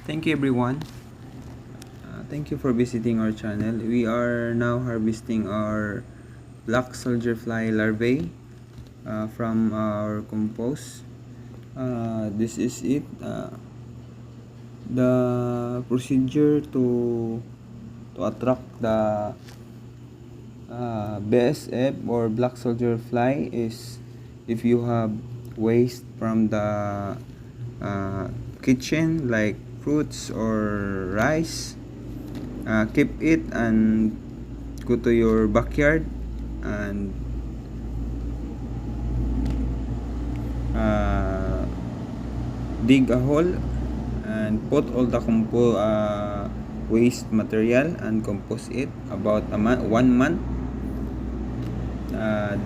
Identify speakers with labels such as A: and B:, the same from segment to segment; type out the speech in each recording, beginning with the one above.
A: Thank you everyone. Thank you for visiting our channel. We are now harvesting our black soldier fly larvae from our compost. This is it. The procedure to attract the BSF or black soldier fly is if you have waste from the kitchen like fruits or rice, keep it and go to your backyard and dig a hole and put all the waste material and compost it about 1 month.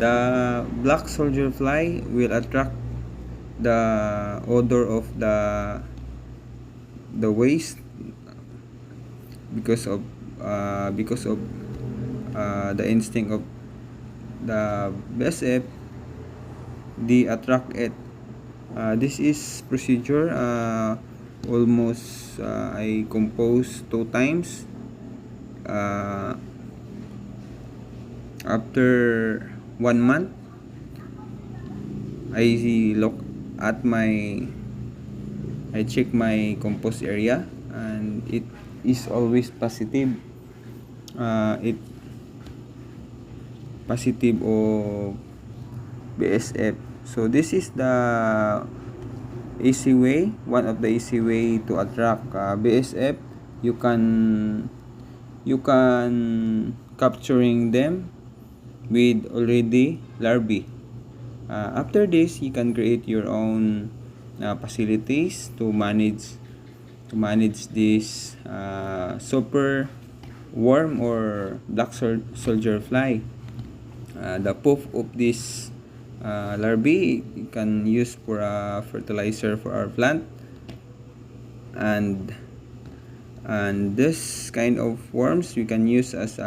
A: The black soldier fly will attract the odor of the waste because of the instinct of the BSF. They attract it. This is procedure almost I compose 2 times. After 1 month, I look at I check my compost area and it is always positive. It positive of BSF. So this is the easy way, one of the easy way to attract BSF. You can capturing them with already larvae. After this, you can create your own facilities to manage this super worm or black soldier fly. The poof of this larvae you can use for fertilizer for our plant, and this kind of worms we can use as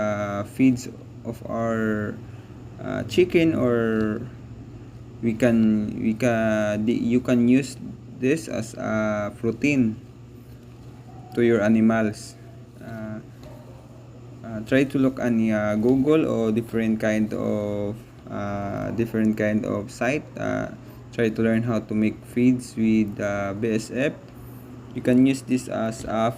A: feeds of our chicken, or you can use this as a protein to your animals. Try to look on Google or different kind of site. Try to learn how to make feeds with BSF. You can use this as a